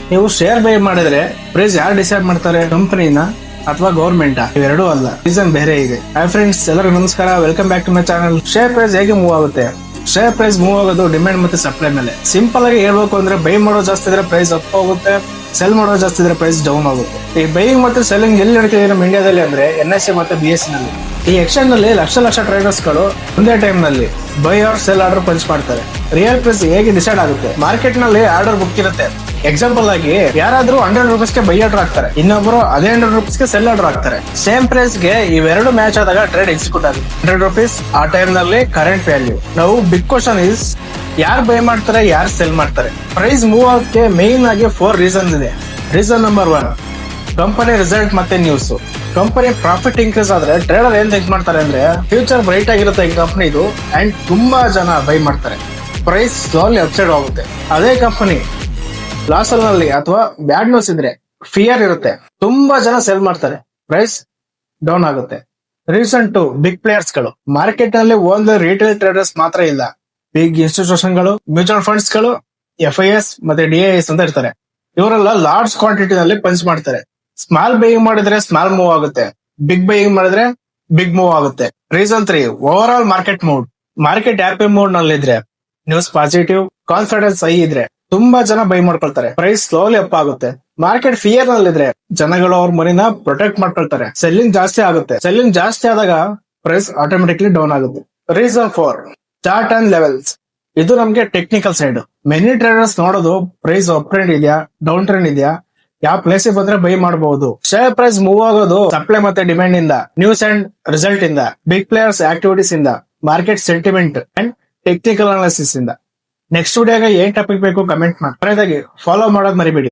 ನೀವು share by ಮಾಡಿದ್ರೆ price ಯಾರು ಡಿಸೈಡ್ ಮಾಡ್ತಾರೆ, ಕಂಪನಿನ ಅಥವಾ ಗೌರ್ಮೆಂಟ್? ಇವೆರಡೂ ಅಲ್ಲ, ರೀಸನ್ ಬೇರೆ ಇದೆ. ಹೈ ಫ್ರೆಂಡ್ಸ್, ಎಲ್ಲರಿಗೂ ನಮಸ್ಕಾರ, welcome back to my channel. Share price ಹೇಗೆ ಮೂವ್ ಆಗುತ್ತೆ? ಶೇರ್ ಪ್ರೈಸ್ ಮೂವ್ ಆಗೋದು ಡಿಮ್ಯಾಂಡ್ ಮತ್ತೆ ಸಪ್ಲೈ ಮೇಲೆ. ಸಿಂಪಲ್ ಆಗಿ ಹೇಳ್ಬೇಕು ಅಂದ್ರೆ, ಬೈ ಮಾಡೋ ಜಾಸ್ತಿ ಇದ್ರೆ ಪ್ರೈಸ್ ಅಪ್ ಹೋಗುತ್ತೆ, ಸೆಲ್ ಮಾಡೋ ಜಾಸ್ತಿ ಇದ್ರೆ ಪ್ರೈಸ್ ಡೌನ್ ಆಗುತ್ತೆ. ಈ ಬೈಯಿಂಗ್ ಮತ್ತೆ ಸೆಲ್ಲಿಂಗ್ ಎಲ್ಲಿ ನಡೀತಿದೆ ನಮ್ಮ ಇಂಡಿಯಾದಲ್ಲಿ ಅಂದ್ರೆ NSE ಮತ್ತೆ BSE ನಲ್ಲಿ. ಈ ಎಕ್ಸ್ಚೇಂಜ್ ನಲ್ಲಿ ಲಕ್ಷ ಟ್ರೇಡರ್ಸ್ ಗಳು ಒಂದೇ ಟೈಮ್ ನಲ್ಲಿ buy or sell order punch ಮಾಡ್ತಾರೆ. ರಿಯಲ್ ಪ್ರೈಸ್ ಹೇಗೆ ಡಿಸೈಡ್ ಆಗುತ್ತೆ? ಮಾರ್ಕೆಟ್ ನಲ್ಲಿ ಆರ್ಡರ್ ಬುಕ್ ಇರುತ್ತೆ. ಎಕ್ಸಾಂಪಲ್ ಆಗಿ ಯಾರಾದ್ರೂ 100 ರೂಪೀಸ್ಗೆ ಬೈ ಆರ್ಡರ್ ಹಾಕ್ತಾರೆ, ಇನ್ನೊಬ್ರು ಅದೇ 100 ರೂಪೀಸ್ಗೆ ಸೆಲ್ ಆರ್ಡರ್ ಹಾಕ್ತಾರೆ. ಸೇಮ್ ಪ್ರೈಸ್ ಗೆ ಇವೆರಡು ಮ್ಯಾಚ್ ಆದಾಗ ಟ್ರೇಡ್ ಎಕ್ಸಿಕ್ಯೂಟ್ ಆಗುತ್ತೆ. 100 ರೂಪೀಸ್ ಆ ಟೈಮ್ ನಲ್ಲಿ ಕರೆಂಟ್ ವ್ಯಾಲ್ಯೂ. ನಾವು ಬಿಗ್ ಕ್ವಶನ್ ಇಸ್, ಯಾರು ಬೈ ಮಾಡ್ತಾರೆ, ಯಾರು ಸೆಲ್ ಮಾಡ್ತಾರೆ? ಪ್ರೈಸ್ ಮೂವ್ ಆಗೋಕೆ ಮೇನ್ ಆಗಿ 4 ರೀಸನ್ ಇದೆ. ರೀಸನ್ ನಂಬರ್ 1, ಕಂಪನಿ ರಿಸಲ್ಟ್ ಮತ್ತೆ ನ್ಯೂಸ್. ಕಂಪನಿ ಪ್ರಾಫಿಟ್ ಇನ್ಕ್ರೀಸ್ ಆದ್ರೆ ಟ್ರೇಡರ್ ಏನ್ ಥಿಂಕ್ ಮಾಡ್ತಾರೆ ಅಂದ್ರೆ, ಫ್ಯೂಚರ್ ಬ್ರೈಟ್ ಆಗಿರುತ್ತೆ ಈ ಕಂಪನಿದು ಅಂಡ್ ತುಂಬಾ ಜನ ಬೈ ಮಾಡ್ತಾರೆ. ಪ್ರೈಸ್ ಸ್ಲೋಲಿ ಅಪ್ಸೈಡ್ ಹೋಗುತ್ತೆ. ಅದೇ ಕಂಪನಿ ಲಾಸ್ ಅಲ್ಲಿ ಅಥವಾ ಬ್ಯಾಡ್ ನ್ಯೂಸ್ ಇದ್ರೆ, ಫಿಯರ್ ಇರುತ್ತೆ, ತುಂಬಾ ಜನ ಸೆಲ್ ಮಾಡ್ತಾರೆ, ಪ್ರೈಸ್ ಡೌನ್ ಆಗುತ್ತೆ. ರೀಸನ್ 2, ಬಿಗ್ ಪ್ಲೇಯರ್ಸ್ ಗಳು. ಮಾರ್ಕೆಟ್ ನಲ್ಲಿ ಓನ್ಲಿ ರಿಟೇಲ್ ಟ್ರೇಡರ್ಸ್ ಮಾತ್ರ ಇಲ್ಲ, ಬಿಗ್ ಇನ್ಸ್ಟಿಟ್ಯೂಷನ್ ಗಳು, ಮ್ಯೂಚುವಲ್ ಫಂಡ್ಸ್ ಗಳು, FIS ಮತ್ತೆ DIS ಅಂತ ಇರ್ತಾರೆ. ಇವರೆಲ್ಲ ಲಾರ್ಜ್ ಕ್ವಾಂಟಿಟಿ ನಲ್ಲಿ ಪಂಚ್ ಮಾಡ್ತಾರೆ. ಸ್ಮಾಲ್ ಬೈಯಿಂಗ್ ಮಾಡಿದ್ರೆ ಸ್ಮಾಲ್ ಮೂವ್ ಆಗುತ್ತೆ, ಬಿಗ್ ಬೈಯಿಂಗ್ ಮಾಡಿದ್ರೆ ಬಿಗ್ ಮೂವ್ ಆಗುತ್ತೆ. Reason 3, over all market mood. Market happy mood ನಲ್ಲಿ ಇದ್ರೆ, ನ್ಯೂಸ್ ಪಾಸಿಟಿವ್, ಕಾನ್ಫಿಡೆನ್ಸ್ ಹೈ ಇದ್ರೆ ತುಂಬಾ ಜನ ಬೈ ಮಾಡ್ಕೊಳ್ತಾರೆ, ಪ್ರೈಸ್ ಸ್ಲೋಲಿ ಅಪ್ ಆಗುತ್ತೆ. ಮಾರ್ಕೆಟ್ ಫಿಯರ್ ನಲ್ಲಿ ಇದ್ರೆ ಜನಗಳು ಅವ್ರ ಮನಿನ ಪ್ರೊಟೆಕ್ಟ್ ಮಾಡ್ಕೊಳ್ತಾರೆ, ಸೆಲ್ಲಿಂಗ್ ಜಾಸ್ತಿ ಆಗುತ್ತೆ. ಸೆಲ್ಲಿಂಗ್ ಜಾಸ್ತಿ ಆದಾಗ ಪ್ರೈಸ್ ಆಟೋಮೆಟಿಕ್ಲಿ ಡೌನ್ ಆಗುತ್ತೆ. Reason 4, chart and levels. ಇದು ನಮ್ಗೆ ಟೆಕ್ನಿಕಲ್ ಸೈಡ್. ಮೆನಿ ಟ್ರೇಡರ್ಸ್ ನೋಡೋದು ಪ್ರೈಸ್ ಅಪ್ ಟ್ರೆಂಡ್ ಇದೆಯಾ, ಡೌನ್ ಟ್ರೆಂಡ್ ಇದೆಯಾ, ಯಾವ ಪ್ಲೇಸ್ ಬಂದ್ರೆ ಬೈ ಮಾಡಬಹುದು. ಶೇರ್ ಪ್ರೈಸ್ ಮೂವ್ ಆಗೋದು ಸಪ್ಲೈ ಮತ್ತೆ ಡಿಮ್ಯಾಂಡ್ ಇಂದ, ನ್ಯೂಸ್ ಅಂಡ್ ರಿಸಲ್ಟ್ ಇಂದ, ಬಿಗ್ ಪ್ಲೇಯರ್ಸ್ ಆಕ್ಟಿವಿಟೀಸ್ ಇಂದ, market sentiment and technical analysis ಇಂದ. ನೆಕ್ಸ್ಟ್ ವಿಡಿಯೋಗೆ ಏನ್ ಟಾಪಿಕ್ ಬೇಕು ಕಮೆಂಟ್ ಮಾಡಿ. ಫಾಲೋ ಮಾಡೋದ್ ಮರಿಬೇಡಿ.